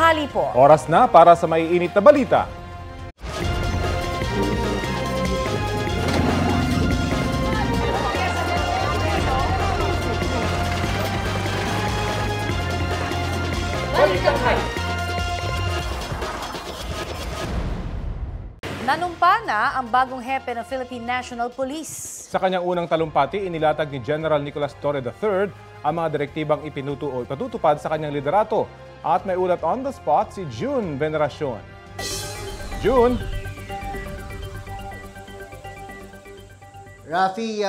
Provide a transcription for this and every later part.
tanghali po. Oras na para sa maiinit na balita. Nanumpa na ang bagong hepe ng Philippine National Police. Sa kanyang unang talumpati, inilatag ni General Nicolas Torre III ang mga direktibang ipatutupad sa kanyang liderato. At may ulat on the spot si June Veneracion. June? Rafi,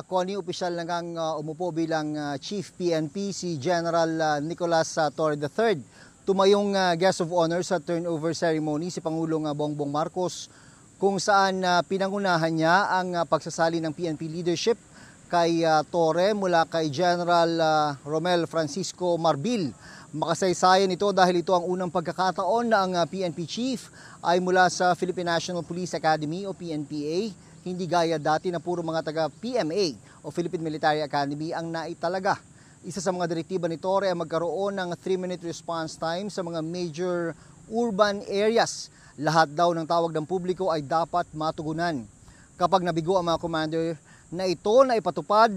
Connie, opisyal na ngang umupo bilang Chief PNP si General Nicolas Torre III. Tumayong guest of honor sa turnover ceremony si Pangulong Bongbong Marcos, kung saan pinangunahan niya ang pagsasali ng PNP leadership kay Torre mula kay General Romel Francisco Marbil. Makasaysayan ito dahil ito ang unang pagkakataon na ang PNP chief ay mula sa Philippine National Police Academy o PNPA, hindi gaya dati na puro mga taga PMA o Philippine Military Academy ang naitalaga. Isa sa mga direktiba ni Torre ay magkaroon ng 3-minute response time sa mga major urban areas. Lahat daw ng tawag ng publiko ay dapat matugunan. Kapag nabigo ang mga commander na ito na ipatupad,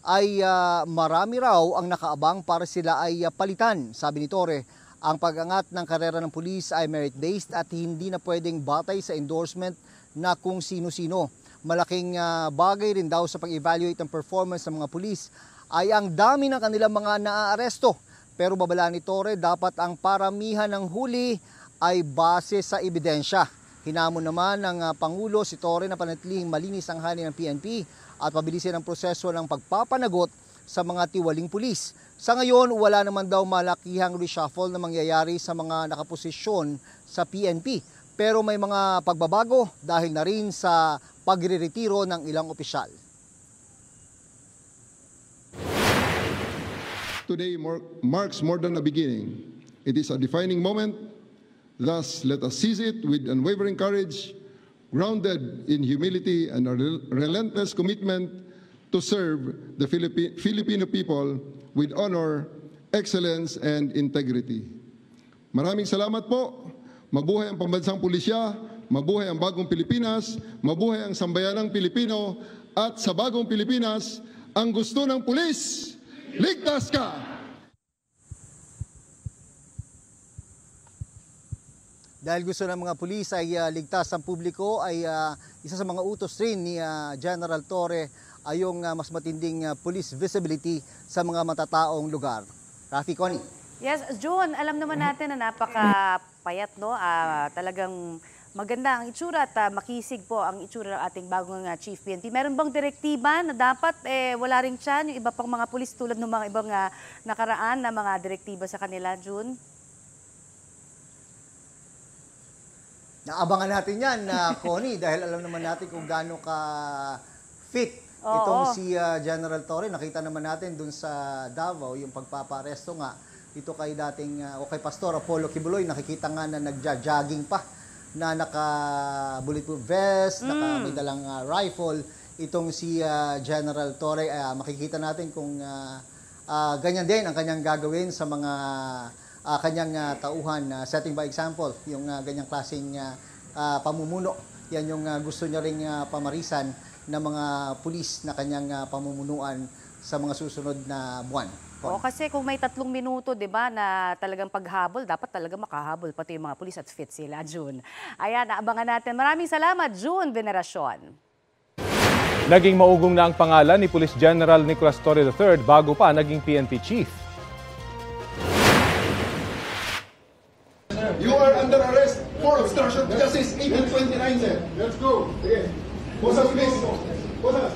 ay marami raw ang nakaabang para sila ay palitan. Sabi ni Torre, ang pag-angat ng karera ng pulis ay merit-based at hindi na pwedeng batay sa endorsement na kung sino-sino. Malaking bagay rin daw sa pag-evaluate ng performance ng mga pulis ay ang dami ng kanilang mga naaaresto. Pero babala ni Torre, dapat ang paramihan ng huli ay base sa ebidensya. Hinamon naman ng Pangulo si Torre na panatiling malinis ang hani ng PNP at pabilisin ang proseso ng pagpapanagot sa mga tiwaling pulis. Sa ngayon, wala naman daw malakihang reshuffle na mangyayari sa mga nakaposisyon sa PNP. Pero may mga pagbabago dahil na rin sa pagre-retiro ng ilang opisyal. Today marks more than a beginning. It is a defining moment. Thus, let us seize it with unwavering courage, grounded in humility and a relentless commitment to serve the Filipino people with honor, excellence, and integrity. Maraming salamat po. Mabuhay ang pambansang pulisya, mabuhay ang bagong Pilipinas, mabuhay ang sambayanang Pilipino, at sa bagong Pilipinas, ang gusto ng pulis, ligtas ka! Dahil gusto ng mga pulis ay ligtas ang publiko, ay isa sa mga utos rin ni General Torre ay yung mas matinding police visibility sa mga matataong lugar. Rafi, Connie. Yes, June, alam naman natin na napakapayat, no? Talagang maganda ang itsura at makisig po ang itsura ng ating bagong Chief PNP. Meron bang direktiba na dapat wala rin tiyan yung iba pang mga pulis tulad ng mga ibang nakaraan na mga direktiba sa kanila, June? Naabangan natin yan, Connie, dahil alam naman natin kung gaano ka fit itong si General Torre. Nakita naman natin dun sa Davao, yung pagpaparesto nga, ito kay dating, o kay Pastor Apollo Kibuloy, nakikita nga na nagja-jogging pa, na naka-bulletproof vest, naka may dalang rifle. Itong si General Torre, makikita natin kung ganyan din ang kanyang gagawin sa mga kanyang tauhan, setting by example, yung ganyang klaseng pamumuno. Yan yung gusto niya ring pamarisan ng mga pulis na kanyang pamumunuan sa mga susunod na buwan. Oo, kasi kung may 3 minuto, di ba, na talagang paghabol, dapat talaga makahabol pati yung mga pulis at fit sila, June. Ayan, naabangan natin. Maraming salamat, June Veneracion. Naging maugong na ang pangalan ni Police General Nicolas Torre III bago pa naging PNP Chief. You are under arrest for obstruction of justice, 1829, sir. Let's go. Sige. Bosa, please. Bosa.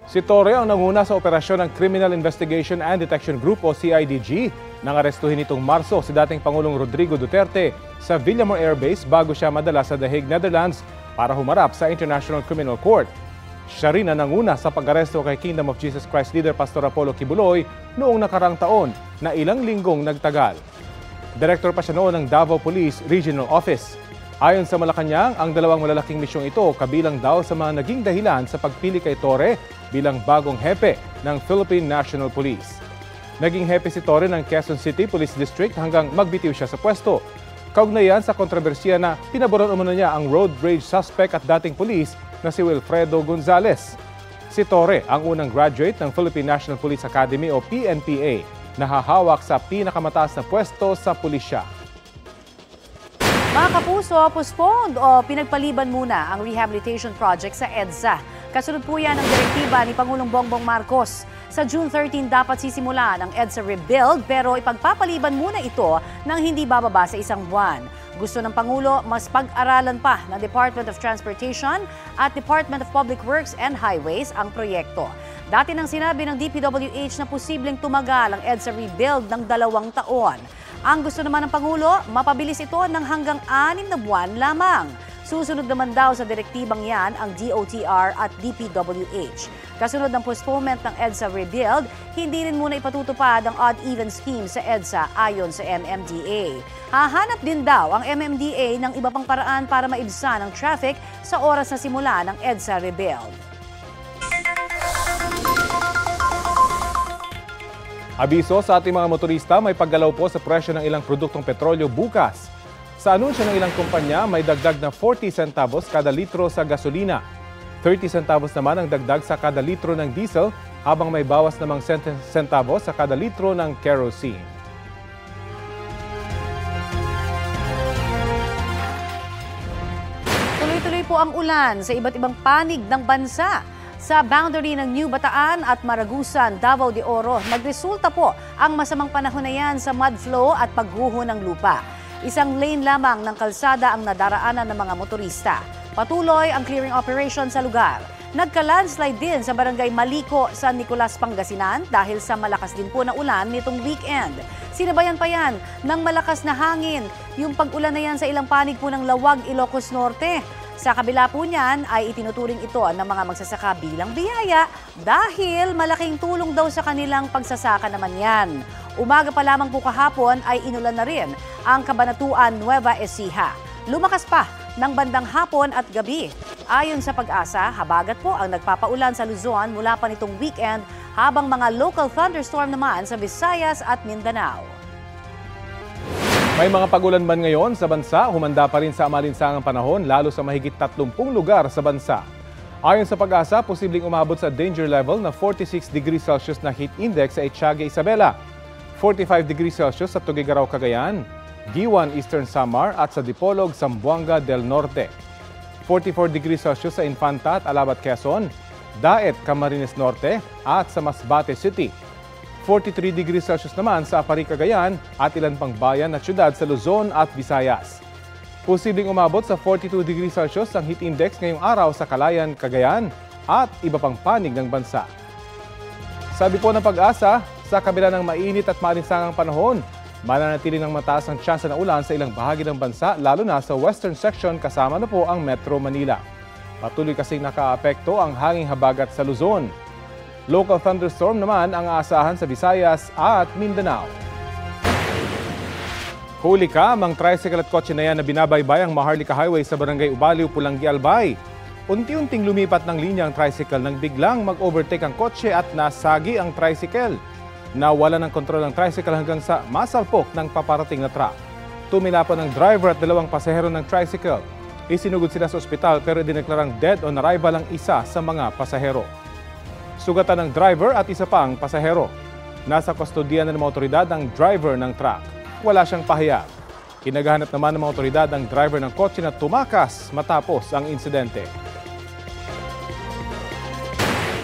Si Torre ang nanguna sa operasyon ng Criminal Investigation and Detection Group o CIDG nang arestuhin nitong Marso si dating Pangulong Rodrigo Duterte sa Villamor Air Base bago siya madala sa The Hague, Netherlands para humarap sa International Criminal Court. Siya rin ang nanguna sa pag-aresto kay Kingdom of Jesus Christ leader Pastor Apollo Kibuloy noong nakarang taon na ilang linggong nagtagal. Direktor pa siya noon ng Davao Police Regional Office. Ayon sa Malacanang, ang dalawang malalaking misyong ito kabilang daw sa mga naging dahilan sa pagpili kay Torre bilang bagong hepe ng Philippine National Police. Naging hepe si Torre ng Quezon City Police District hanggang magbitiw siya sa pwesto. Kaugnayan sa kontrobersiya na pinaboran umano niya ang road rage suspect at dating pulis na si Wilfredo Gonzales. Si Torre ang unang graduate ng Philippine National Police Academy o PNPA na hahawak sa pinakamataas na pwesto sa pulisya. Mga kapuso, postponed o pinagpaliban muna ang rehabilitation project sa EDSA. Kasunod po yan ang direktiba ni Pangulong Bongbong Marcos. Sa June 13 dapat sisimulan ang EDSA rebuild pero ipagpapaliban muna ito nang hindi bababa sa isang buwan. Gusto ng Pangulo mas pag-aralan pa ng Department of Transportation at Department of Public Works and Highways ang proyekto. Dati nang sinabi ng DPWH na posibleng tumagal ang EDSA rebuild ng 2 taon. Ang gusto naman ng Pangulo, mapabilis ito ng hanggang 6 na buwan lamang. Susunod naman daw sa direktibang yan ang DOTR at DPWH. Kasunod ng postponement ng EDSA rebuild, hindi rin muna ipatutupad ang odd-even scheme sa EDSA ayon sa MMDA. Hahanap din daw ang MMDA ng iba pang paraan para maibsan ang traffic sa oras na simula ng EDSA rebuild. Abiso sa ating mga motorista, may paggalaw po sa presyo ng ilang produktong petrolyo bukas. Sa anunsyo ng ilang kumpanya, may dagdag na 40 centavos kada litro sa gasolina. 30 centavos naman ang dagdag sa kada litro ng diesel, habang may bawas namang centavos sa kada litro ng kerosene. Tuloy-tuloy po ang ulan sa iba't ibang panig ng bansa. Sa boundary ng New Bataan at Maragusan, Davao de Oro, nagresulta po ang masamang panahon na yan sa mud flow at pagguho ng lupa. Isang lane lamang ng kalsada ang nadaraanan ng mga motorista. Patuloy ang clearing operation sa lugar. Nagka-landslide din sa barangay Maliko, San Nicolas, Pangasinan dahil sa malakas din po na ulan nitong weekend. Sinabayan pa yan ng malakas na hangin. Yung pag-ulan na yan sa ilang panig po ng Lawag, Ilocos Norte. Sa kabila po niyan ay itinuturing ito ng mga magsasaka bilang biyaya dahil malaking tulong daw sa kanilang pagsasaka naman yan. Umaga pa lamang po kahapon ay inulan na rin ang Cabanatuan, Nueva Ecija. Lumakas pa ng bandang hapon at gabi. Ayon sa Pag-asa, habagat po ang nagpapaulan sa Luzon mula pa nitong weekend habang mga local thunderstorm naman sa Visayas at Mindanao. May mga pagulan man ngayon sa bansa, humanda pa rin sa amalinsangang panahon lalo sa mahigit 30 lugar sa bansa. Ayon sa Pag-asa, posibleng umabot sa danger level na 46 degrees Celsius na heat index sa Etiaga, Isabela, 45 degrees Celsius sa Tuguegarao, Cagayan, Diwan, Eastern Samar at sa Dipolog, Zamboanga del Norte, 44 degrees Celsius sa Infanta at Alabat, Quezon, Daet, Camarines Norte at sa Masbate City, 43 degrees Celsius naman sa Apari, Cagayan at ilan pang bayan at syudad sa Luzon at Visayas. Posibleng umabot sa 42 degrees Celsius ang heat index ngayong araw sa Calayan, Cagayan at iba pang panig ng bansa. Sabi po ng Pag-asa, sa kabila ng mainit at maalinsangang panahon, mananatili ng mataas ang tsansa na ulan sa ilang bahagi ng bansa lalo na sa western section kasama na po ang Metro Manila. Patuloy kasing nakaapekto ang hanging habagat sa Luzon. Local thunderstorm naman ang aasahan sa Visayas at Mindanao. Huli ka, mang tricycle at kotse na yan na binabaybay ang Maharlika Highway sa Barangay Ubaliw, Pulangi, Albay. Unti-unting lumipat ng linya ang tricycle nang biglang mag-overtake ang kotse at nasagi ang tricycle. Nawala ng kontrol ang tricycle hanggang sa masalpok ng paparating na truck. Tumilapan ng driver at 2 pasahero ng tricycle. Isinugod sila sa ospital pero dineklarang dead on arrival ang isa sa mga pasahero. Sugatan ng driver at isa pang pasahero. Nasa kustodiya na ng mga otoridad ang driver ng truck. Wala siyang pahayag. Kinagahanap naman ng mga otoridad ang driver ng kotse na tumakas matapos ang insidente.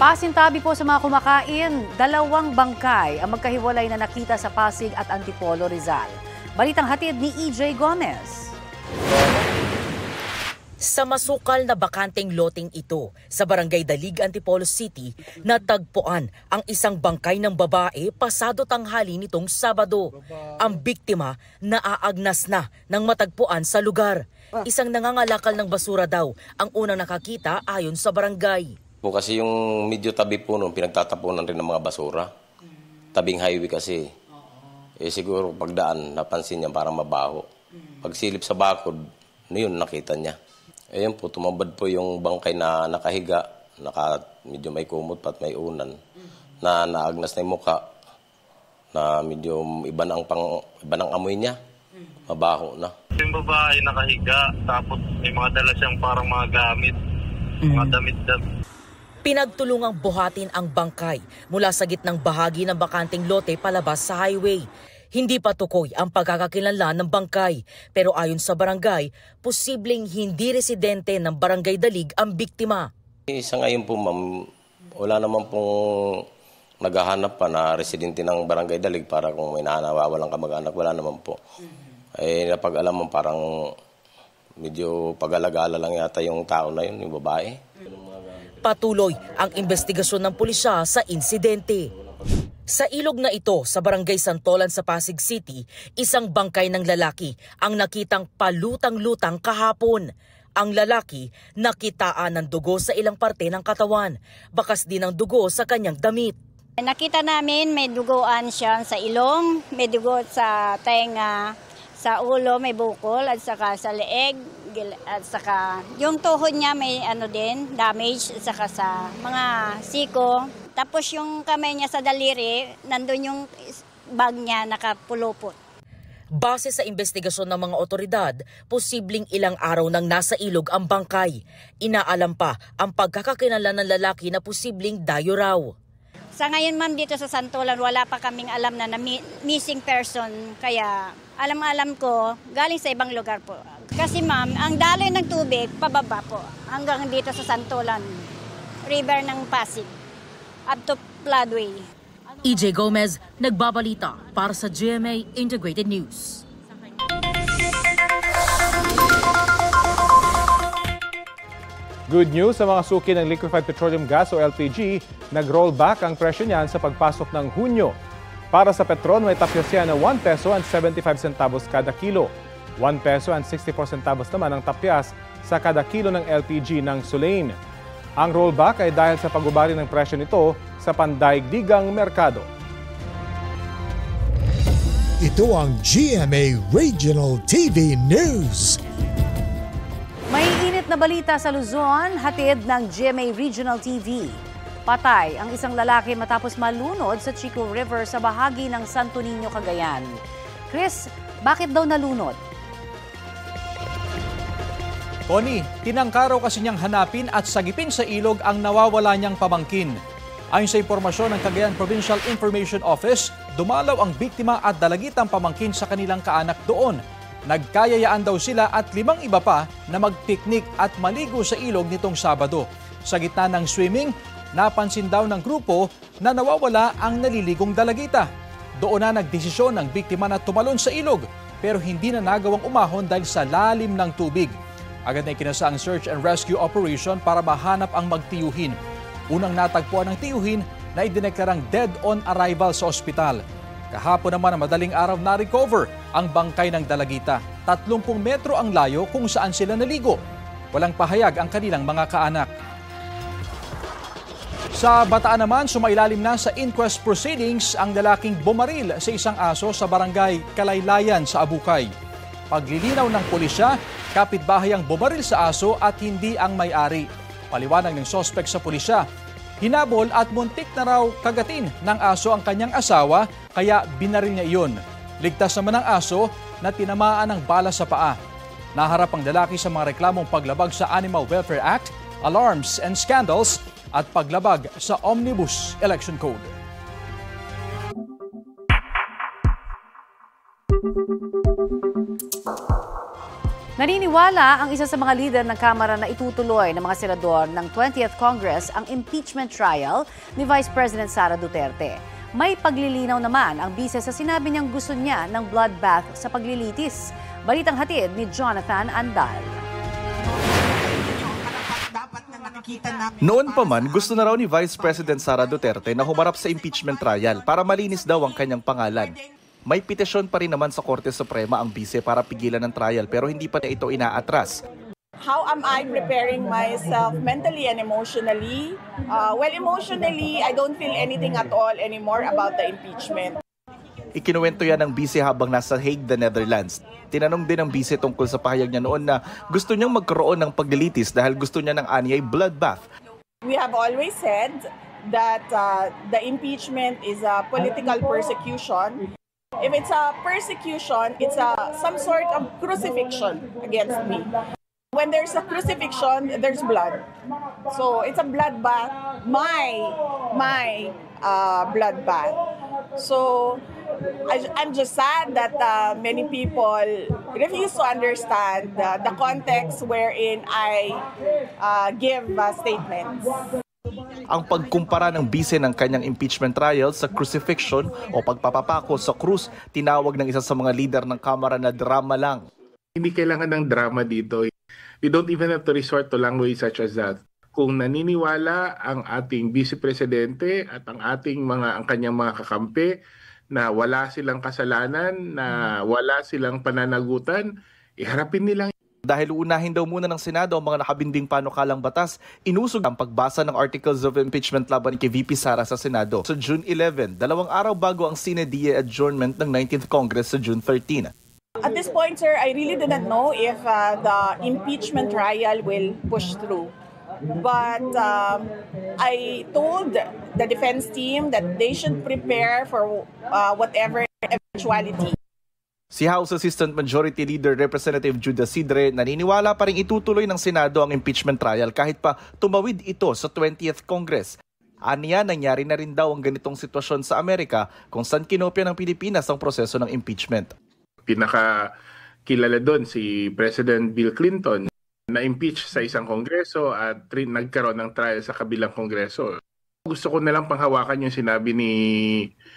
Pasintabi po sa mga kumakain, 2 bangkay ang magkahiwalay na nakita sa Pasig at Antipolo, Rizal. Balitang hatid ni EJ Gomez. Sa masukal na bakanteng loteng ito sa Barangay Dalig, Antipolo City, natagpuan ang isang bangkay ng babae pasado tanghali nitong Sabado. Ang biktima naaagnas na ng matagpuan sa lugar. Isang nangangalakal ng basura daw ang unang nakakita ayon sa barangay. Kasi yung medyo tabi po noon, pinagtatapunan rin ng mga basura. Tabing highway kasi. Siguro pagdaan, napansin niya parang mabaho. Pagsilip sa bakod, yun nakita niya. Ayun po, tumambad po yung bangkay na nakahiga, medyo may kumot pa at may unan, na naagnas na yung mukha, na medyo iba ng amoy niya. mabaho na. Yung babae nakahiga, tapos may mga dala siyang parang mga gamit, mga damit-damit. Pinagtulungang buhatin ang bangkay mula sa gitnang bahagi ng bakanting lote palabas sa highway. Hindi pa tukoy ang pagkakakilanlan ng bangkay, pero ayon sa barangay, posibleng hindi residente ng Barangay Dalig ang biktima. Sa ngayon po ma'am, wala naman pong naghahanap pa na residente ng Barangay Dalig para kung may nawawalang kamag-anak, wala naman po. Napag-alam mo parang medyo pag-alagala lang yata yung tao na yun, yung babae. Patuloy ang investigasyon ng pulisya sa insidente. Sa ilog na ito sa Barangay Santolan sa Pasig City, isang bangkay ng lalaki ang nakitang palutang-lutang kahapon. Ang lalaki nakitaan ng dugo sa ilang parte ng katawan, bakas din ng dugo sa kanyang damit. Nakita namin may duguan siya sa ilong, may dugo sa tenga, sa ulo may bukol at saka sa leeg, at saka yung tuhod niya may damage, at saka sa mga siko. Tapos yung kamay niya sa daliri, nandun yung bag niya nakapulupot. Base sa investigasyon ng mga otoridad, posibleng ilang araw nang nasa ilog ang bangkay. Inaalam pa ang pagkakakilanlan ng lalaki na posibleng dayo raw. Sa ngayon ma'am dito sa Santolan, wala pa kaming alam na missing person. Kaya alam ko, galing sa ibang lugar po. Kasi ma'am, ang daloy ng tubig, pababa po. Hanggang dito sa Santolan, river ng Pasig, up to Floodway. EJ Gomez, nagbabalita para sa GMA Integrated News. Good news sa mga suki ng liquefied petroleum gas o LPG, nag-roll back ang presyo niyan sa pagpasok ng Hunyo. Para sa Petron, may tapos yan na 1 peso and 75 centavos kada kilo. 1 peso and 64 centavos naman ang tapyas sa kada kilo ng LPG ng Sulain. Ang rollback ay dahil sa pagbabari ng presyo nito sa pandaigdigang merkado. Ito ang GMA Regional TV News. May init na balita sa Luzon, hatid ng GMA Regional TV. Patay ang isang lalaki matapos malunod sa Chico River sa bahagi ng Santo Niño, Cagayan. Chris, bakit daw nalunod? Connie, tinangkaraw kasi niyang hanapin at sagipin sa ilog ang nawawala niyang pamangkin. Ayon sa impormasyon ng Cagayan Provincial Information Office, dumalaw ang biktima at dalagitang pamangkin sa kanilang kaanak doon. Nagkayayaan daw sila at 5 iba pa na magpiknik at maligo sa ilog nitong Sabado. Sa gitna ng swimming, napansin daw ng grupo na nawawala ang naliligong dalagita. Doon na nagdesisyon ng biktima na tumalon sa ilog pero hindi na nagawang umahon dahil sa lalim ng tubig. Agad na ikinasa ang search and rescue operation para mahanap ang magtiyuhin. Unang natagpuan ng tiyuhin na idineklarang dead on arrival sa ospital. Kahapon naman na madaling araw na-recover ang bangkay ng dalagita. 30 metro ang layo kung saan sila naligo. Walang pahayag ang kanilang mga kaanak. Sa Bataan naman, sumailalim na sa inquest proceedings ang lalaking bumaril sa isang aso sa barangay Kalaylayan sa Abukay. Paglilinaw ng pulisya, kapitbahay ang bumaril sa aso at hindi ang may-ari. Paliwanag ng sospek sa pulisya, hinabol at muntik na raw kagatin ng aso ang kanyang asawa kaya binaril niya iyon. Ligtas naman ang aso na tinamaan ng bala sa paa. Naharap ang lalaki sa mga reklamong paglabag sa Animal Welfare Act, alarms and scandals at paglabag sa Omnibus Election Code. Naniniwala ang isa sa mga lider ng Kamara na itutuloy ng mga senador ng 20th Congress ang impeachment trial ni Vice President Sara Duterte. May paglilinaw naman ang bise sa sinabi niyang gusto niya ng bloodbath sa paglilitis. Balitang hatid ni Jonathan Andal. Noon pa man, gusto na raw ni Vice President Sara Duterte na humarap sa impeachment trial para malinis daw ang kanyang pangalan. May petisyon pa rin naman sa Korte Suprema ang bise para pigilan ng trial pero hindi pa niya ito inaatras. How am I preparing myself mentally and emotionally? Well, emotionally, I don't feel anything at all anymore about the impeachment. Ikinuwento yan ng bise habang nasa Hague, the Netherlands. Tinanong din ng bise tungkol sa pahayag niya noon na gusto niyang magkaroon ng paglilitis dahil gusto niya ng anyay bloodbath. We have always said that the impeachment is a political persecution. If it's a persecution, it's some sort of crucifixion against me. When there's a crucifixion, there's blood. So it's a bloodbath, my bloodbath. So I'm just sad that many people refuse to understand the context wherein I give statements. Ang pagkumpara ng bise ng kanyang impeachment trial sa crucifixion o pagpapapako sa krus, tinawag ng isa sa mga leader ng Kamara na drama lang. Hindi kailangan ng drama dito. We don't even have to resort to language such as that. Kung naniniwala ang ating Vice Presidente at ang kanyang mga kakampi na wala silang kasalanan, na wala silang pananagutan, iharapin nilang. Dahil unahin daw muna ng Senado ang mga nakabinding panukalang batas, inusog ang pagbasa ng articles of impeachment laban kay VP Sara sa Senado. Sa June 11, 2 araw bago ang sine die adjournment ng 19th Congress sa June 13. At this point, sir, I really do not know if the impeachment trial will push through. But I told the defense team that they should prepare for whatever eventuality. Si House Assistant Majority Leader Representative Judah Sidre naniniwala pa rin itutuloy ng Senado ang impeachment trial kahit pa tumawid ito sa 20th Congress. Aniya, nangyari na rin daw ang ganitong sitwasyon sa Amerika kung saan kinopya ng Pilipinas ang proseso ng impeachment. Pinakakilala doon si President Bill Clinton na impeach sa isang kongreso at nagkaroon ng trial sa kabilang kongreso. Gusto ko na lang panghawakan yung sinabi ni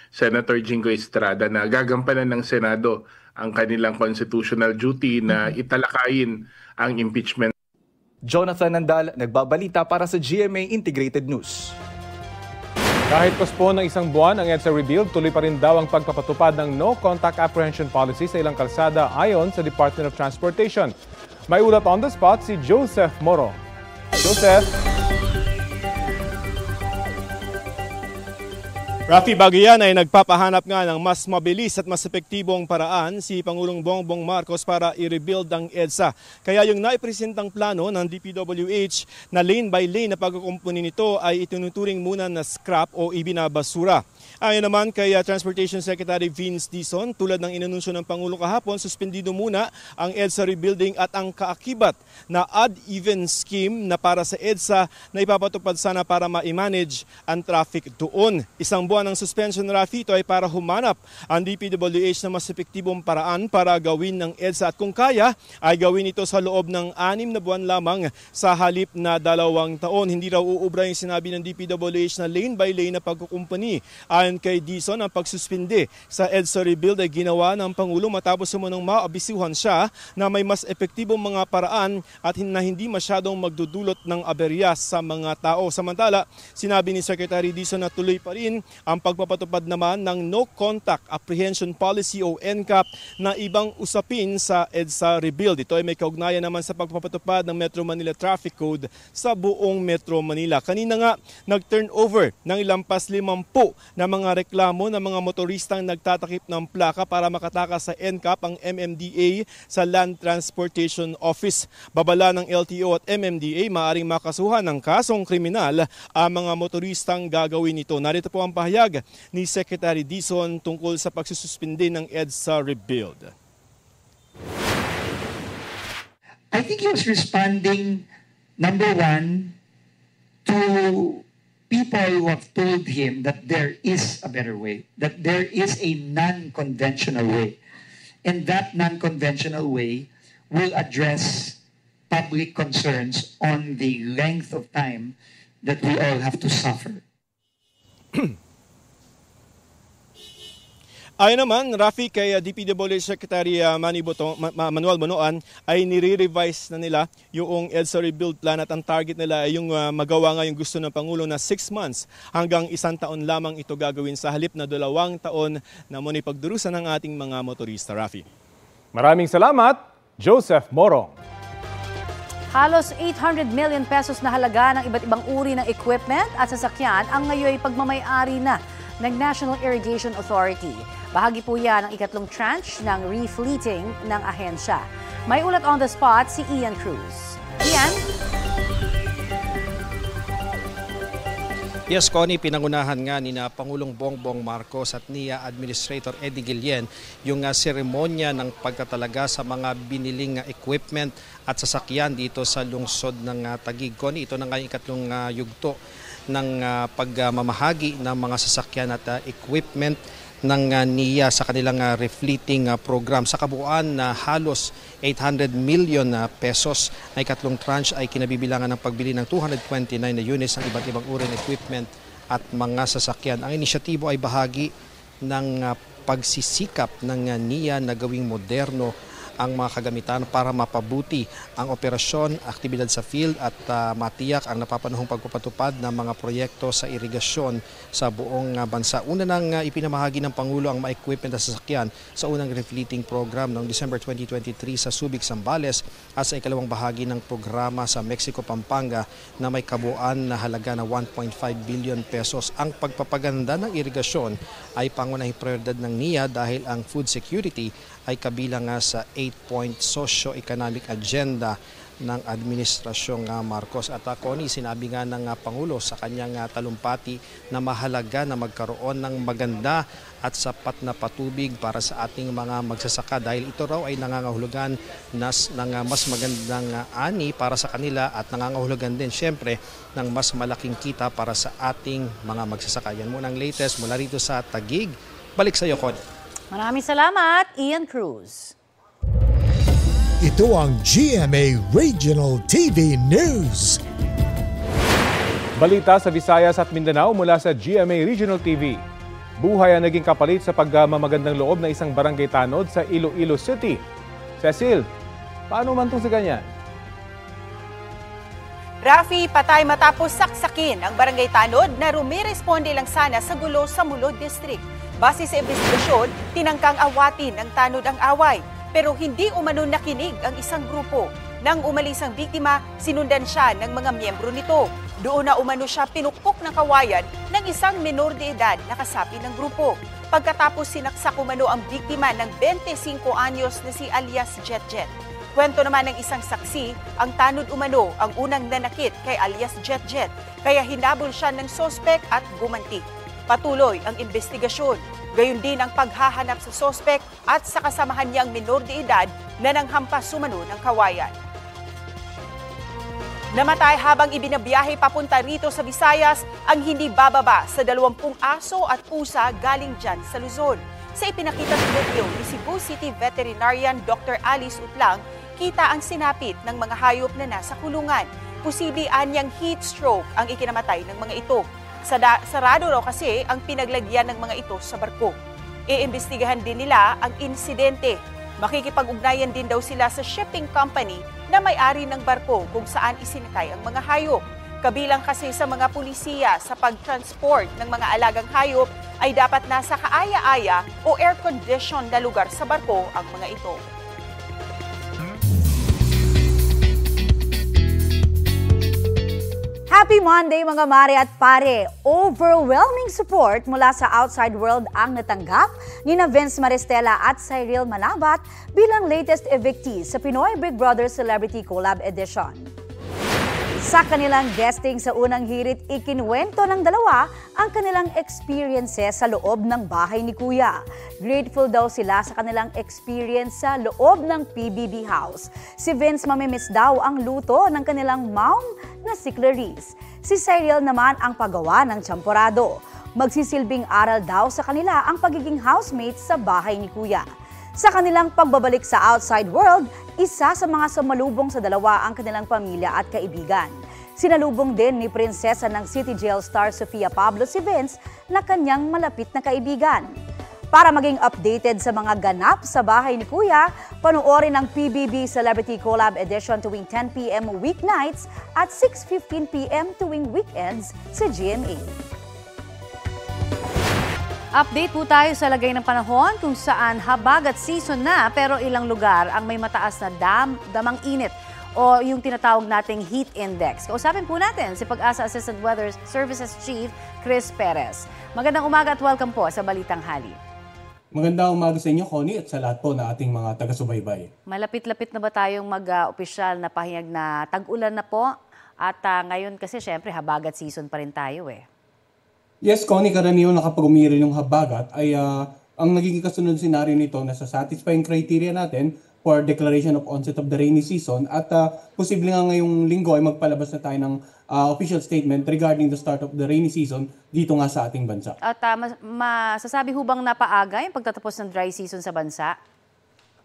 Senator Jingo Estrada na gagampanan ng Senado ang kanilang constitutional duty na italakayin ang impeachment. Jonathan Nandal, nagbabalita para sa GMA Integrated News. Kahit postpone ng isang buwan ang EDSA rebuild, tuloy pa rin daw ang pagpapatupad ng no-contact apprehension policy sa ilang kalsada ayon sa Department of Transportation. May ulat on the spot si Joseph Moro. Joseph! Rafi, bago yan ay nagpapahanap nga ng mas mabilis at mas epektibong paraan si Pangulong Bongbong Marcos para i-rebuild ang EDSA. Kaya yung naipresentang plano ng DPWH na lane by lane na pagkukumpuni nito ay itinuturing muna na scrap o ibinabasura. Ayon naman kay Transportation Secretary Vince Dizon, tulad ng inanunsyo ng Pangulo kahapon, suspendido muna ang EDSA rebuilding at ang kaakibat na odd-even scheme na para sa EDSA na ipapatupad sana para ma-manage ang traffic doon. Isang buwan ng suspension, Rafi, ito ay para humanap ang DPWH na mas epektibong paraan para gawin ng EDSA at kung kaya ay gawin ito sa loob ng 6 na buwan lamang sa halip na 2 taon. Hindi raw uubra yung sinabi ng DPWH na lane by lane na pagkukumpani. Ayon kay Dizon, ang pagsuspinde sa EDSA rebuild ay ginawa ng Pangulo matapos sumunong maabisuhan siya na may mas epektibong mga paraan at na hindi masyadong magdudulot ng aberya sa mga tao. Samantala, sinabi ni Secretary Dizon na tuloy pa rin ang pagpapatupad naman ng no-contact apprehension policy o NCAP na ibang usapin sa EDSA rebuild. Ito ay may kaugnayan naman sa pagpapatupad ng Metro Manila Traffic Code sa buong Metro Manila. Kanina nga, nag-turnover ng ilang pas 50 na mga reklamo ng mga motoristang nagtatakip ng plaka para makatakas sa NCAP ang MMDA sa Land Transportation Office. Babala ng LTO at MMDA, maaaring makasuhan ng kasong kriminal ang mga motoristang gagawin ito. Narito po ang pahayag ni Secretary Dizon tungkol sa pagsususpinde ng EDSA rebuild. I think he was responding, number one, to people who have told him that there is a better way, that there is a non-conventional way. And that non-conventional way will address public concerns on the length of time that we all have to suffer. Ayon naman, Rafi, kay DPWH Secretary Manuel Bonoan ay nire-revise na nila yung EDSA rebuild plan at ang target nila ay yung magawa nga yung gusto ng Pangulo na 6 months hanggang 1 taon lamang ito gagawin sa halip na 2 taon na muna ipagdurusan ng ating mga motorista. Rafi. Maraming salamat, Joseph Moro. Halos 800 million pesos na halaga ng iba't ibang uri ng equipment at sasakyan ang ngayon ay pagmamay-ari na ng National Irrigation Authority. Bahagi po yan ng ikatlong tranche ng refleeting ng ahensya. May ulat on the spot si Ian Cruz. Ian? Yes, Connie, pinangunahan nga ni na Pangulong Bongbong Marcos at NIA Administrator Eddie Guillen yung seremonya ng pagtatalaga sa mga biniling equipment at sasakyan dito sa lungsod ng Taguig. Connie, ito na nga yung ikatlong yugto ng pagmamahagi ng mga sasakyan at equipment ng NIA sa kanilang refleeting program. Sa kabuuan na halos 800 million pesos na ikatlong tranche ay kinabibilangan ng pagbili ng 229 na units ng iba't ibang uri ng equipment at mga sasakyan. Ang inisyatibo ay bahagi ng pagsisikap ng NIA na gawing moderno ang mga kagamitan para mapabuti ang operasyon, aktibidad sa field at matiyak ang napapanahong pagpapatupad ng mga proyekto sa irigasyon sa buong bansa. Una nang ipinamahagi ng Pangulo ang mga equipment at sasakyan sa unang refleeting program noong December 2023 sa Subic, Zambales at sa ikalawang bahagi ng programa sa Mexico, Pampanga na may kabuuan na halaga na 1.5 billion pesos. Ang pagpapaganda ng irigasyon ay pangunahing prioridad ng NIA dahil ang food security ay kabilang sa 8-point socio-economic agenda ng Administrasyong Marcos. At Connie, sinabi nga ng Pangulo sa kanyang talumpati na mahalaga na magkaroon ng maganda at sapat na patubig para sa ating mga magsasaka dahil ito raw ay nangangahulugan ng mas magandang ani para sa kanila at nangangahulugan din siyempre ng mas malaking kita para sa ating mga magsasaka. Yan muna ang latest mula rito sa Taguig. Balik sa iyo, Connie. Maraming salamat, Ian Cruz. Ito ang GMA Regional TV News. Balita sa Visayas at Mindanao mula sa GMA Regional TV. Buhay ang naging kapalit sa pagmamagandang loob ng isang barangay tanod sa Iloilo City. Cecil, paano man itong sa ganyan? Rafi, patay matapos saksakin ang barangay tanod na rumiresponde lang sana sa gulo sa Mulod District. Base sa investigasyon, tinangkang awatin ng tanod ang away, pero hindi umano nakinig ang isang grupo. Nang umalis ang biktima, sinundan siya ng mga miyembro nito. Doon na umano siya pinukpok ng kawayan ng isang menor de edad na kasapi ng grupo. Pagkatapos sinaksak umano ang biktima ng 25 anyos na si alias Jetjet. Kwento naman ng isang saksi, ang tanod umano ang unang nanakit kay alias Jetjet, kaya hinabol siya ng sospek at gumanti. Patuloy ang investigasyon. Gayon din ang paghahanap sa sospek at sa kasamahan niyang menor de edad na nanghampas sumano ng kawayan. Namatay habang ibinabiyahe papunta rito sa Visayas ang hindi bababa sa 20 aso at pusa galing dyan sa Luzon. Sa ipinakitang video ni Cebu City Veterinarian Dr. Alice Utlang, kita ang sinapit ng mga hayop na nasa kulungan. Posible anyang heat stroke ang ikinamatay ng mga ito. Sarado raw kasi ang pinaglagyan ng mga ito sa barko. Iimbestigahan din nila ang insidente. Makikipag-ugnayan din daw sila sa shipping company na may-ari ng barko kung saan isinakay ang mga hayop. Kabilang kasi sa mga pulisiya sa pag-transport ng mga alagang hayop ay dapat nasa kaaya-aya o air-conditioned na lugar sa barko ang mga ito. Happy Monday mga mare at pare! Overwhelming support mula sa outside world ang natanggap ni na Vince Maristela at Cyril Manabat bilang latest evictees sa Pinoy Big Brother Celebrity Collab Edition. Sa kanilang guesting sa unang hirit, ikinuwento ng dalawa ang kanilang experiences sa loob ng bahay ni Kuya. Grateful daw sila sa kanilang experience sa loob ng PBB house. Si Vince mamimiss daw ang luto ng kanilang mom na si Clarice. Si Cyril naman ang paggawa ng champorado. Magsisilbing aral daw sa kanila ang pagiging housemates sa bahay ni Kuya. Sa kanilang pagbabalik sa outside world, isa sa mga sumalubong sa dalawa ang kanilang pamilya at kaibigan. Sinalubong din ni prinsesa ng City Jail star Sofia Pablo si Vince na kanyang malapit na kaibigan. Para maging updated sa mga ganap sa bahay ni Kuya, panoorin ang PBB Celebrity Collab Edition tuwing 10 p.m. weeknights at 6:15 p.m. tuwing weekends sa GMA. Update po tayo sa lagay ng panahon kung saan habagat season na pero ilang lugar ang may mataas na damang init o yung tinatawag nating heat index. Kausapin po natin si Pag-asa Assistant Weather Services Chief Chris Perez. Magandang umaga at welcome po sa Balitang Hali. Magandang umaga sa inyo, Connie, at sa lahat po na ating mga taga-subaybay. Malapit-lapit na ba tayong mag-opisyal na pahayag na tag-ulan na po? At ngayon kasi syempre habagat season pa rin tayo eh. Yes, Connie, karaniwan na kapag umiral yung habagat ay ang nagiging kasunod senaryo nito na satisfying criteria natin for declaration of onset of the rainy season at posible nga ngayong linggo ay magpalabas na tayo ng official statement regarding the start of the rainy season dito nga sa ating bansa. At masasabi ho bang napaaga yung pagtatapos ng dry season sa bansa?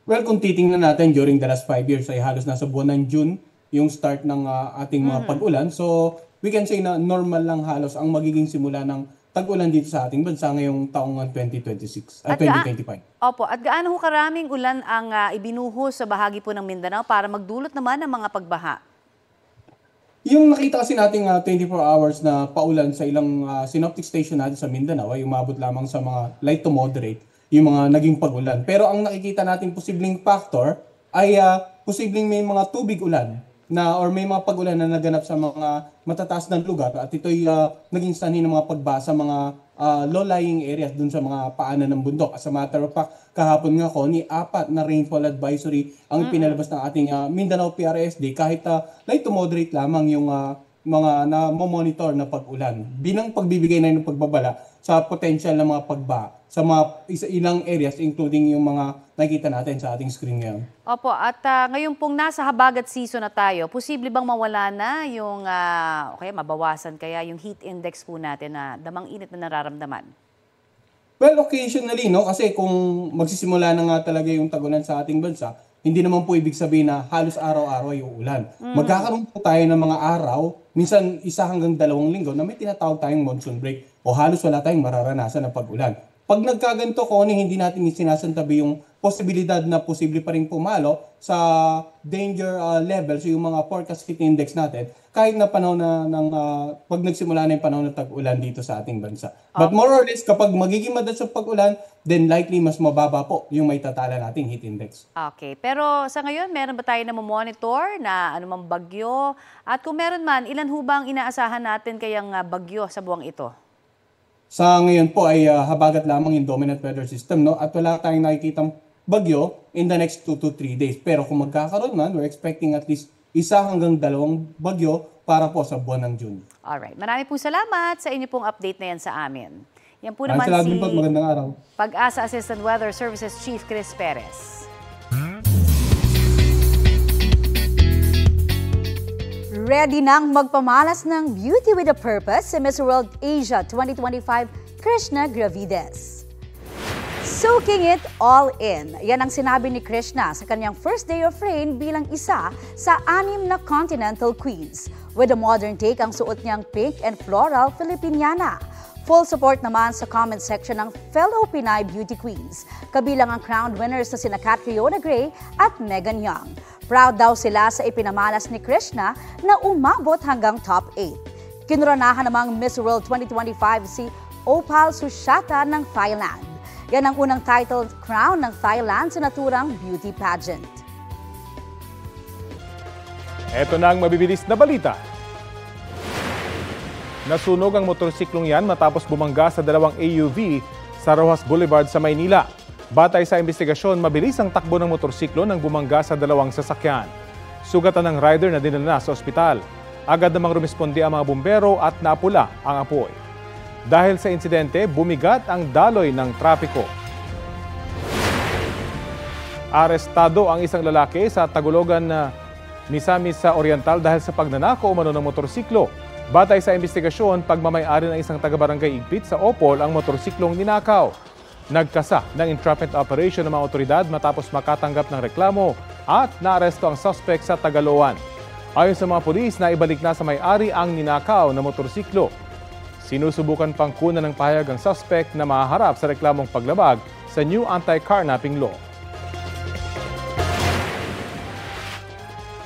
Well, kung titingnan natin during the last 5 years ay halos nasa buwan ng June yung start ng ating mga pag-ulan. So we can say na normal lang halos ang magiging simula ng tag-ulan dito sa ating bansa ngayong taong 2025. Opo, at gaano ho karaming ulan ang ibinuhos sa bahagi po ng Mindanao para magdulot naman ng mga pagbaha? Yung nakita kasi nating 24 hours na paulan sa ilang synoptic station natin sa Mindanao ay umabot lamang sa mga light to moderate yung mga naging pag-ulan. Pero ang nakikita nating posibleng factor ay posibleng may mga tubig ulan or may mga pag-ulan na naganap sa mga matataas na lugar at ito'y naging sanhi ng mga pagbaha sa mga low-lying areas dun sa mga paanan ng bundok. As a matter of fact, kahapon nga Connie, 4 na rainfall advisory ang pinalabas ng ating Mindanao PRSD kahit light to moderate lamang yung mga na-monitor na pag-ulan. Binang pagbibigay na ng pagbabala sa potential ng mga pagbaha sa mga ilang areas including yung mga nakikita natin sa ating screen ngayon. Opo, at ngayon pong nasa habagat season na tayo, posible bang mawala na yung, kaya mabawasan kaya yung heat index po natin na damang init na nararamdaman? Well, occasionally, no? Kasi kung magsisimula na nga talaga yung tag-ulan sa ating bansa, hindi naman po ibig sabihin na halos araw-araw yung ulan. Magkakaroon po tayo ng mga araw, minsan 1 hanggang 2 linggo na may tinatawag tayong monsoon break o halos wala tayong mararanasan na pag-ulan. Pag nagkaganto, Connie, hindi natin sinasantabi yung posibilidad na posible pa rin pumalo sa danger level, so yung mga forecast heat index natin, kahit na panahon pag nagsimula na yung panahon ng tag-ulan dito sa ating bansa. But more or less, kapag magiging madalas ang pag-ulan, then likely mas mababa po yung may tatala nating heat index. Okay, pero sa ngayon, meron ba tayo na monitor na anumang bagyo? At kung meron man, ilan ho bang inaasahan natin kayang bagyo sa buwang ito? Sa ngayon po ay habagat lamang yung dominant weather system, no? At wala tayong nakikitang bagyo in the next 2 to 3 days. Pero kung magkakaroon man, we're expecting at least 1 hanggang 2 bagyo para po sa buwan ng June. Alright, marami po salamat sa inyo pong update na yan sa amin. Yan po naman si magandang araw. Pag-asa Assistant Weather Services Chief Chris Perez. Ready nang magpamalas ng Beauty with a Purpose si Miss World Asia 2025 Krishna Gravides. Soaking it all in. Yan ang sinabi ni Krishna sa kanyang first day of reign bilang isa sa 6 na continental queens. With a modern take ang suot niyang pink and floral Filipiniana. Full support naman sa comment section ng fellow Pinay beauty queens. Kabilang ang crowned winners na sina Catriona Gray at Megan Young. Proud daw sila sa ipinamalas ni Krishna na umabot hanggang top 8. Kinoronahan namang Miss World 2025 si Opal Sushata ng Thailand. Yan ang unang title crown ng Thailand sa naturang beauty pageant. Ito na ang mabibilis na balita. Nasunog ang motorsiklong yan matapos bumangga sa 2 AUV sa Rojas Boulevard sa Maynila. Batay sa investigasyon, mabilis ang takbo ng motorsiklo nang bumangga sa 2 sasakyan. Sugatan ng rider na dinala sa ospital. Agad namang rumisponde ang mga bumbero at naapula ang apoy. Dahil sa insidente, bumigat ang daloy ng trapiko. Arestado ang isang lalaki sa Tagologan na Misamis sa Oriental dahil sa pagnanakaw umano ng motorsiklo. Batay sa investigasyon, pagmamay-ari ng isang taga-barangay Igpit sa Opol ang motorsiklong ninakaw. Nagkasa ng entrapment operation ng mga otoridad matapos makatanggap ng reklamo at naaresto ang suspect sa Tagaloan. Ayon sa mga pulis, naibalik na sa may-ari ang ninakaw na motorsiklo. Sinusubukan pang kunan ng pahayag ang suspect na mahaharap sa reklamong paglabag sa new anti-carnapping law.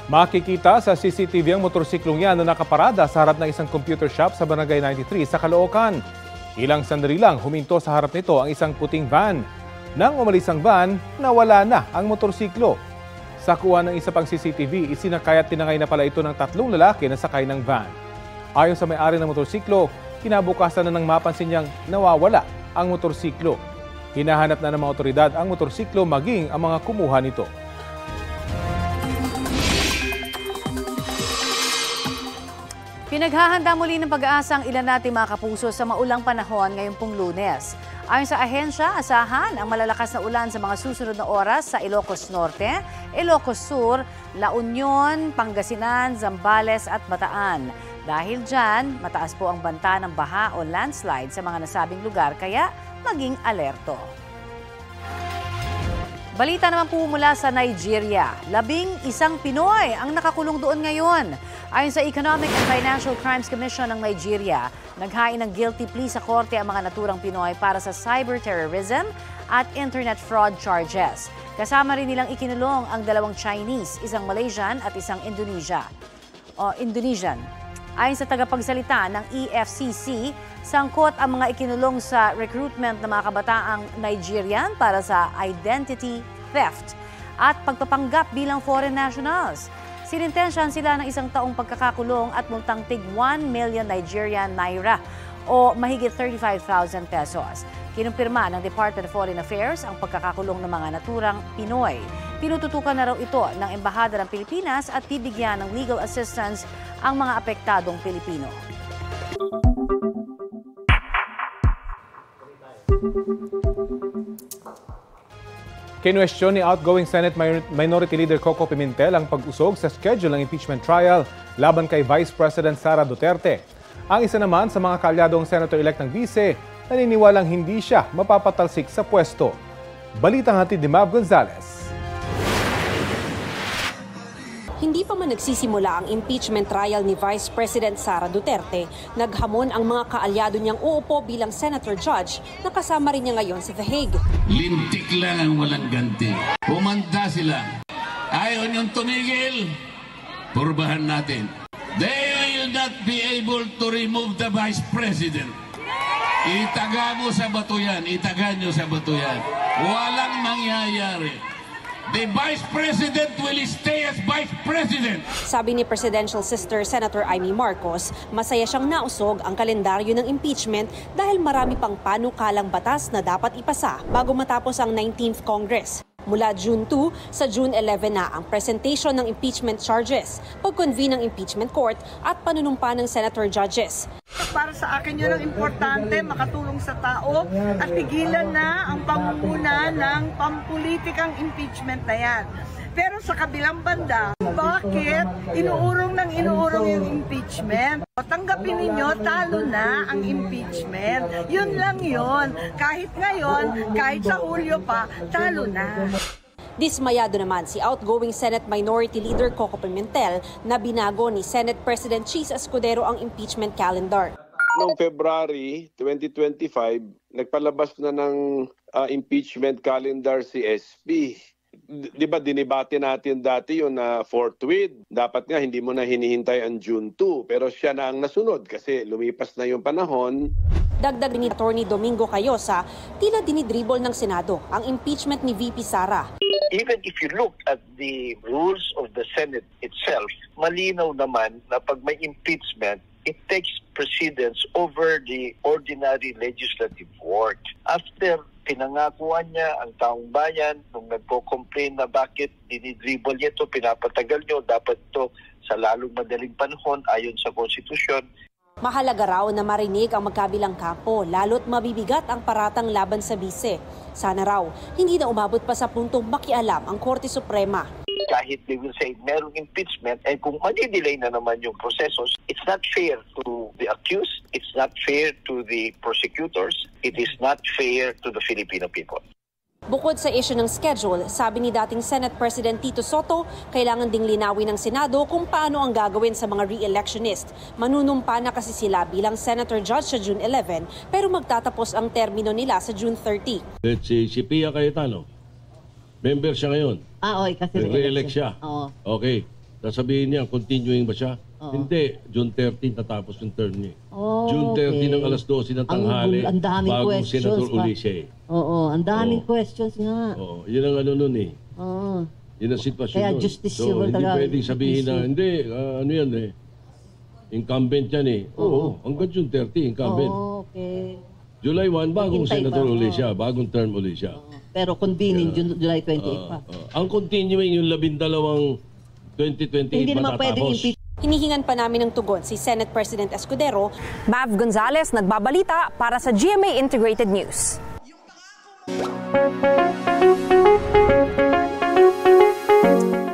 Makikita sa CCTV ang motorsiklong yan na nakaparada sa harap ng isang computer shop sa Barangay 93 sa Caloocan. Ilang sandali lang huminto sa harap nito ang isang puting van. Nang umalis ang van, nawala na ang motorsiklo. Sa kuha ng isa pang CCTV, isinakay at tinangay na pala ito ng 3 lalaki na sakay ng van. Ayon sa may-ari ng motorsiklo, kinabukasan na nang mapansin niyang nawawala ang motorsiklo. Hinahanap na ng mga otoridad ang motorsiklo maging ang mga kumuha nito. Pinaghahanda muli ng pag-asa ang ilan nating mga kapuso sa maulang panahon ngayong pong Lunes. Ayon sa ahensya, asahan ang malalakas na ulan sa mga susunod na oras sa Ilocos Norte, Ilocos Sur, La Union, Pangasinan, Zambales at Bataan. Dahil dyan, mataas po ang banta ng baha o landslide sa mga nasabing lugar kaya maging alerto. Balita naman po mula sa Nigeria. 11 Pinoy ang nakakulong doon ngayon. Ayon sa Economic and Financial Crimes Commission ng Nigeria, naghain ng guilty plea sa korte ang mga naturang Pinoy para sa cyber-terrorism at internet fraud charges. Kasama rin nilang ikinulong ang 2 Chinese, 1 Malaysian at 1 Indonesian. Ayon sa tagapagsalita ng EFCC, sangkot ang mga ikinulong sa recruitment ng mga kabataang Nigerian para sa identity theft at pagpapanggap bilang foreign nationals. Sinintensyahan sila ng 1 taong pagkakakulong at multang tig 1 million Nigerian naira o mahigit 35,000 pesos. Kinumpirma ng Department of Foreign Affairs ang pagkakakulong ng mga naturang Pinoy. Tinututukan na raw ito ng Embahada ng Pilipinas at bibigyan ng legal assistance ang mga apektadong Pilipino. Kinwestiyon ni outgoing Senate Minority Leader Coco Pimentel ang pag-usog sa schedule ng impeachment trial laban kay Vice President Sara Duterte. Ang isa naman sa mga kaalyadong Senator-elect ng Vice, naniniwalang hindi siya mapapatalsik sa pwesto. Balitang hatid ni Mav Gonzalez. Hindi pa man nagsisimula ang impeachment trial ni Vice President Sara Duterte, naghamon ang mga kaalyado niyang uupo bilang Senator Judge na kasama rin niya ngayon sa The Hague. Lintik lang ang walang ganti. Pumanda sila. Ayaw niyong tumigil. Purbahan natin. They will not be able to remove the Vice President. Itaga mo sa bato yan. Itaga niyo sa bato yan. Walang mangyayari. The Vice President will stay as Vice President. Sabi ni Presidential Sister Senator Amy Marcos, masaya siyang nausog ang kalendaryo ng impeachment dahil marami pang panukalang batas na dapat ipasa bago matapos ang 19th Congress. Mula June 2 sa June 11 na ang presentation ng impeachment charges, pag-convene ng impeachment court at panunumpa ng senator judges. Para sa akin yun ang importante, makatulong sa tao at tigilan na ang pangunguna ng pampulitikang impeachment na yan. Pero sa kabilang banda, bakit inuurong yung impeachment? Tanggapin ninyo, talo na ang impeachment. Yun lang yun. Kahit ngayon, kahit sa Hulyo pa, talo na. Dismayado naman si outgoing Senate Minority Leader Coco Pimentel na binago ni Senate President Cheese Escudero ang impeachment calendar. Noong February 2025, nagpalabas na ng impeachment calendar si SP. Di ba dinibate natin dati yun na forthwith. Dapat nga hindi mo na hinihintay ang June 2. Pero siya na ang nasunod kasi lumipas na yung panahon. Dagdag ni Atty. Domingo Cayosa, tila dinidribble ng Senado ang impeachment ni VP Sara. Even if you look at the rules of the Senate itself, malinaw naman na pag may impeachment, it takes precedence over the ordinary legislative work. After pinangakuan niya ang taong bayan, nung nagpo-complain na bakit dinidribble niya ito, pinapatagal niyo, dapat ito sa lalong madaling panahon ayon sa konstitusyon. Mahalaga raw na marinig ang magkabilang kampo, lalo't mabibigat ang paratang laban sa bise. Sana raw, hindi na umabot pa sa puntong makialam ang Korte Suprema. Kahit they will say merong impeachment, eh kung madi-delay na naman yung prosesos, it's not fair to the accused, it's not fair to the prosecutors, it is not fair to the Filipino people. Bukod sa issue ng schedule, sabi ni dating Senate President Tito Soto, kailangan ding linawin ng Senado kung paano ang gagawin sa mga re-electionist. Manunumpa na kasi sila bilang Senator Judge sa June 11, pero magtatapos ang termino nila sa June 30. Si Pia Cayetano, member siya ngayon. Okay, kasi re-elect siya. Oo. Okay. Sasabihin niya, continuing ba siya? Hindi. June 13 tatapos yung term niya. June 13 ng alas 12 ng tanghali. Ang daming bagong questions. Senator Ulises. Oo, ang daming questions nga. Yun ang ano nun eh. Oo. Yun ang sitwasyon Kaya nun. justiciable hindi talaga. pwedeng sabihin na, hindi, ano yan eh. Incumbent yan eh. Oo, hanggang June 30, incumbent. Okay. July 1, bagong Hintay Senator pa. Ulises siya, bagong term ulit siya. Pero convening July 28 pa. Ang continuing yung 12 2028 Hindi naman pwedeng matatapos. Hinihingan pa namin ng tugon si Senate President Escudero. Mav Gonzalez nagbabalita para sa GMA Integrated News.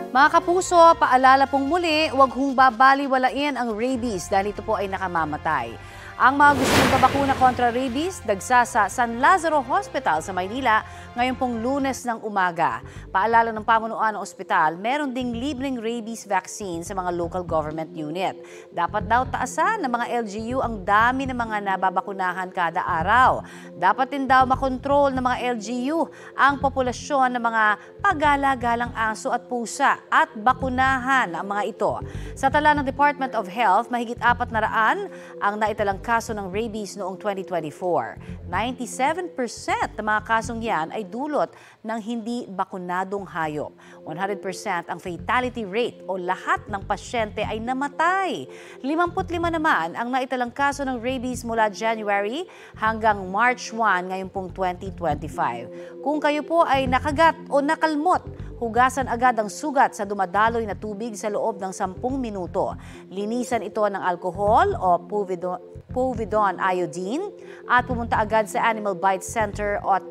Mga kapuso, paalala pong muli, huwag hong babaliwalain ang rabies dahil ito po ay nakamamatay. Ang mga gusto magpabakuna kontra rabies, dagsa sa San Lazaro Hospital sa Maynila ngayon pong Lunes ng umaga. Paalala ng pamunuan ng ospital, meron ding libreng rabies vaccine sa mga local government unit. Dapat daw taasan ng mga LGU ang dami ng mga nababakunahan kada araw. Dapat din daw makontrol ng mga LGU ang populasyon ng mga pagala-galang aso at pusa at bakunahan ang mga ito. Sa tala ng Department of Health, mahigit 400 ang naitalang kaso ng rabies noong 2024. 97% ng mga kasong yan ay dulot ng hindi bakunadong hayop. 100% ang fatality rate o lahat ng pasyente ay namatay. 55 naman ang naitalang kaso ng rabies mula January hanggang March 1 ngayon pong 2025. Kung kayo po ay nakagat o nakalmot, hugasan agad ang sugat sa dumadaloy na tubig sa loob ng 10 minuto. Linisan ito ng alcohol o povidone iodine at pumunta agad sa Animal Bite Center at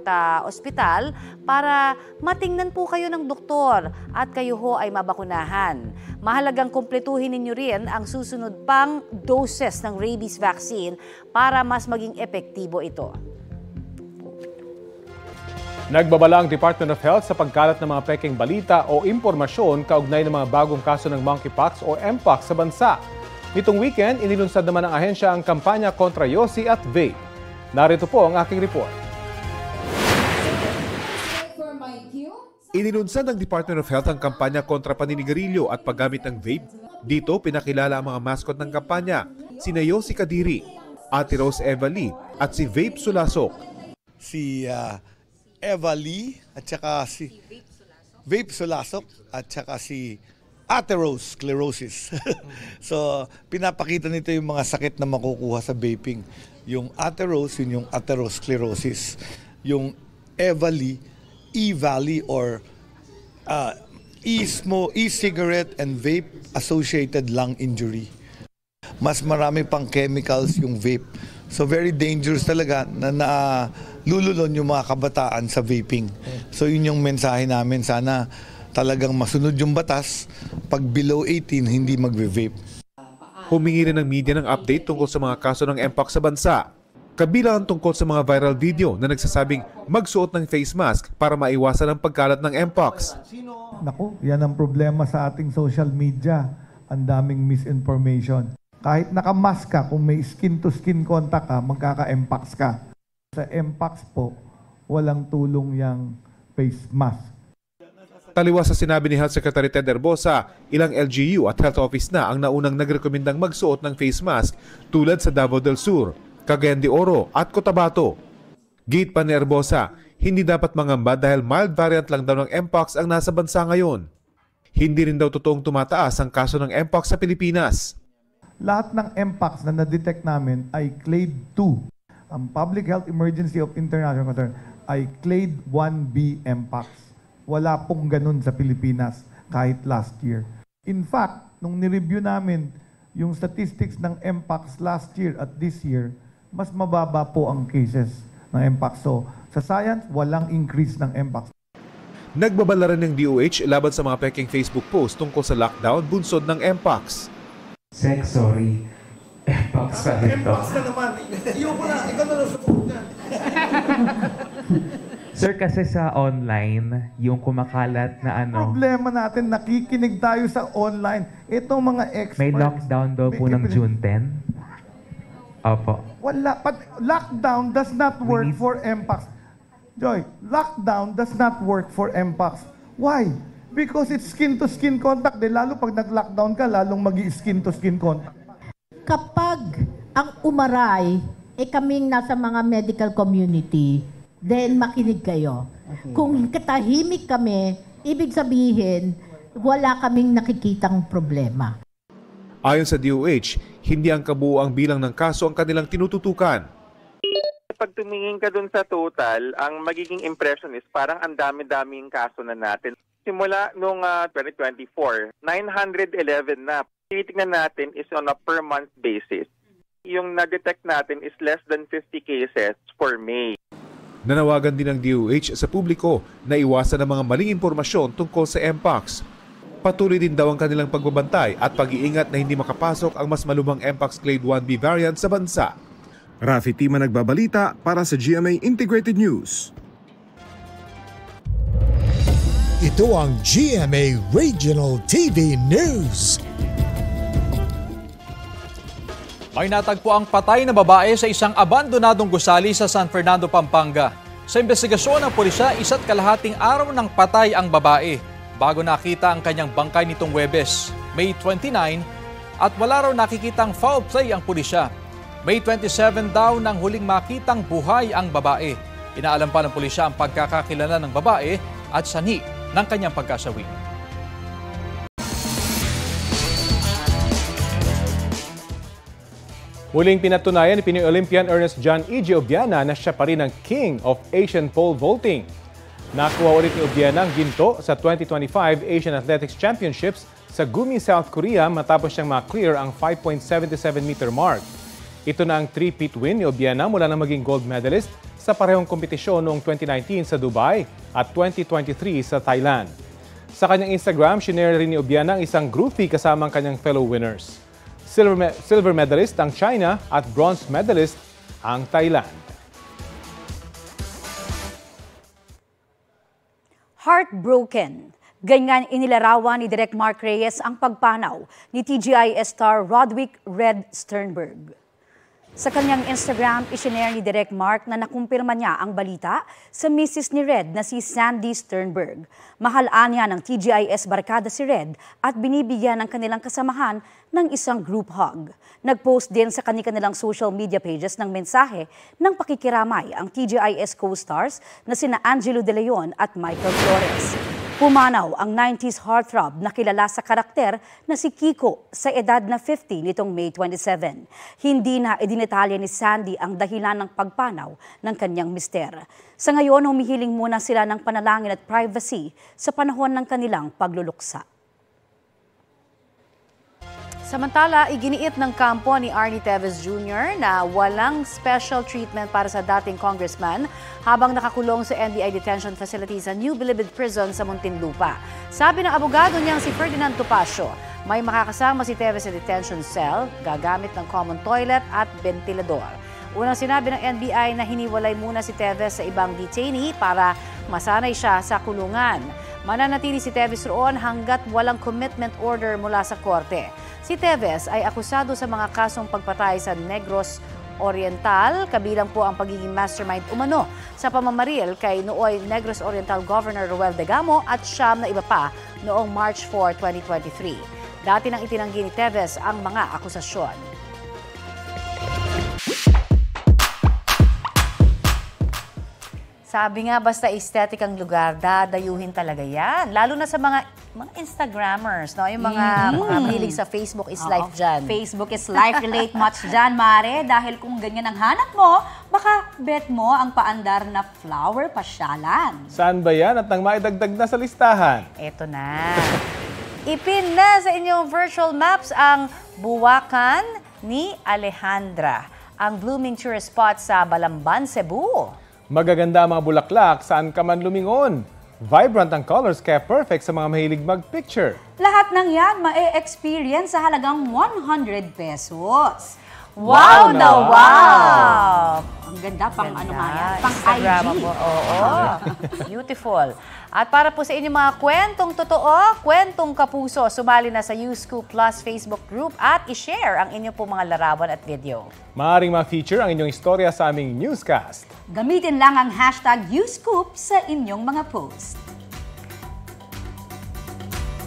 ospital para matingnan po kayo ng doktor at kayo ho ay mabakunahan. Mahalagang kumpletuhin ninyo rin ang susunod pang doses ng rabies vaccine para mas maging epektibo ito. Nagbabala ang Department of Health sa pagkalat ng mga pekeng balita o impormasyon kaugnay ng mga bagong kaso ng monkeypox o mpox sa bansa. Nitong weekend, inilunsad naman ng ahensya ang kampanya kontra yosi at vape. Narito po ang aking report. Inilunsad ng Department of Health ang kampanya kontra paninigarilyo at paggamit ng vape. Dito, pinakilala ang mga mascot ng kampanya, sina Yosi Kadiri, Ate Rose Eva Lee at si Vape Sulasok. Si Eva Lee at saka si Vape Sulasok at saka si atherosclerosis. So, pinapakita nito yung mga sakit na makukuha sa vaping. Yung atheros, yun yung atherosclerosis. Yung Eva Lee, E-Valley or e-cigarette and vape associated lung injury. Mas marami pang chemicals yung vape. So very dangerous talaga na nalululon yung mga kabataan sa vaping. So yun yung mensahe namin. Sana talagang masunod yung batas. Pag below 18, hindi magve-vape. Humingi rin ng media ng update tungkol sa mga kaso ng mpox sa bansa. Kabilang ang tungkol sa mga viral video na nagsasabing magsuot ng face mask para maiwasan ang pagkalat ng mpox. Naku, yan ang problema sa ating social media. Ang daming misinformation. Kahit nakamask ka, kung may skin-to-skin contact ka, magkaka-mpox ka. Sa mpox po, walang tulong yung face mask. Taliwas sa sinabi ni Health Secretary Ted Herbosa, ilang LGU at health office na ang naunang nagrekomendang magsuot ng face mask tulad sa Davao del Sur, Cagayan de Oro at Cotabato. Gate pa ni Herbosa, hindi dapat mangamba dahil mild variant lang daw ng mpox ang nasa bansa ngayon. Hindi rin daw totoong tumataas ang kaso ng mpox sa Pilipinas. Lahat ng mpox na na-detect namin ay clade 2. Ang Public Health Emergency of International Concern ay clade 1B mpox. Wala pong ganun sa Pilipinas kahit last year. In fact, nung nireview namin yung statistics ng mpox last year at this year, mas mababa po ang cases ng mpox. So, sa science, walang increase ng mpox. Nagbabala rin ng DOH laban sa mga peking Facebook post tungkol sa lockdown bunsod ng mpox. Sex, sorry. Mpox pa rin to. Mpox na naman. Iyo ko na. Ikaw na lang support niyan. Sir, kasi sa online, yung kumakalat na ano... Problema natin, nakikinig tayo sa online. Itong mga experts... May lockdown daw po ng June 10? Opo. Wala. Lockdown does not work for mpox. Joy, lockdown does not work for mpox. Why? Because it's skin-to-skin contact. Lalo pag nag-lockdown ka, lalong mag-skin-to-skin contact. Kapag ang umaray, kaming nasa mga medical community, then makinig kayo. Okay. Kung katahimik kami, ibig sabihin, wala kaming nakikitang problema. Ayon sa DOH, hindi ang kabuuang bilang ng kaso ang kanilang tinututukan. Pag tumingin ka dun sa total, ang magiging impression is parang ang dami-daming kaso na natin. Simula noong 2024, 911 na. Tinitingnan natin is on a per month basis. Yung na-detect natin is less than 50 cases for May. Nanawagan din ng DOH sa publiko na iwasan ang mga maling impormasyon tungkol sa Mpox. Patuloy din daw ang kanilang pagbabantay at pag-iingat na hindi makapasok ang mas malubhang Mpox Clade 1B variant sa bansa. Rafi Tima nagbabalita para sa GMA Integrated News. Ito ang GMA Regional TV News. May natagpo ang patay na babae sa isang abandonadong gusali sa San Fernando, Pampanga. Sa investigasyon ng pulisya, 1.5 araw nang patay ang babae bago nakita ang kanyang bangkay nitong Huwebes, May 29, at wala raw nakikitang foul play ang pulisya. May 27 daw nang huling makitang buhay ang babae. Inaalam pa ng pulisya ang pagkakakilala ng babae at sanhi ng kanyang pagkasawi. Muling pinatunayan ni Pinoy Olympian Ernest John E.G. Obiana na siya pa rin ang King of Asian Pole Vaulting. Nakuha ulit ni Obiana ang ginto sa 2025 Asian Athletics Championships sa Gumi, South Korea matapos siyang ma-clear ang 5.77-meter mark. Ito na ang 3-peat win ni Obiana mula na maging gold medalist sa parehong kompetisyon noong 2019 sa Dubai at 2023 sa Thailand. Sa kanyang Instagram, shinare rin ni Obiana ang isang groupie kasama ang kanyang fellow winners. Silver medalist ang China at bronze medalist ang Thailand. Heartbroken. Ganyan inilarawan ni Direk Mark Reyes ang pagpanaw ni TGIS star Roderick "Red" Sternberg. Sa kanyang Instagram, isinare ni Direk Mark na nakumpirma niya ang balita sa misis ni Red na si Sandy Sternberg. Mahalaan niya ng TGIS barkada si Red at binibigyan ng kanilang kasamahan ng isang group hug. Nag-post din sa kanilang social media pages ng mensahe ng pakikiramay ang TGIS co-stars na sina Angelo De Leon at Michael Flores. Pumanaw ang 90s heartthrob na kilala sa karakter na si Kiko sa edad na 50 nitong May 27. Hindi na idinetalya ni Sandy ang dahilan ng pagpanaw ng kanyang mister. Sa ngayon, humihiling muna sila ng panalangin at privacy sa panahon ng kanilang pagluluksa. Samantala, iginiit ng kampo ni Arnie Teves Jr. na walang special treatment para sa dating congressman habang nakakulong sa NBI detention facility sa New Bilibid Prison sa Muntinlupa. Sabi ng abogado niyang si Ferdinand Topacio, may makakasama si Teves sa detention cell, gagamit ng common toilet at ventilador. Unang sinabi ng NBI na hiniwalay muna si Teves sa ibang detainee para masanay siya sa kulungan. Mananatili si Teves roon hanggat walang commitment order mula sa korte. Si Teves ay akusado sa mga kasong pagpatay sa Negros Oriental, kabilang po ang pagiging mastermind umano sa pamamaril kay nooy Negros Oriental Governor Roel Degamo at siyam na iba pa noong March 4, 2023. Dati nang itinanggi ni Teves ang mga akusasyon. Sabi nga, basta aesthetic ang lugar, dadayuhin talaga yan. Lalo na sa mga Instagrammers, no? Yung mga mahilig sa Facebook is life dyan. Facebook is life, relate much dyan, Mare. Dahil kung ganyan ang hanap mo, baka bet mo ang paandar na flower pasyalan. Saan ba yan at nang maidagdag na sa listahan? Eto na. Ipin na sa inyong virtual maps ang Buwakan ni Alejandra, ang blooming tourist spot sa Balamban, Cebu. Magaganda ang mga bulaklak saan ka man lumingon. Vibrant ang colors kaya perfect sa mga mahilig mag-picture. Lahat ng yan ma-experience sa halagang 100 pesos. Wow na wow! Ang ganda, pang ano nga yan? Pang Instagram IG. Oo. Beautiful. At para po sa inyong mga kwentong totoo, kwentong kapuso, sumali na sa YouScoop Plus Facebook group at i-share ang inyong po mga larawan at video. Maaaring ma-feature ang inyong istorya sa aming newscast. Gamitin lang ang hashtag YouScoop sa inyong mga post.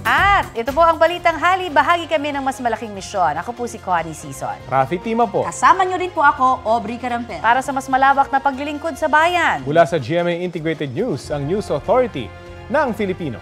At ito po ang Balitang Hali. Bahagi kami ng mas malaking misyon. Ako po si Connie Sison. Rafi Tima po. Kasama niyo rin po ako, Aubrey Carampel. Para sa mas malawak na paglilingkod sa bayan. Mula sa GMA Integrated News, ang News Authority ng Filipino.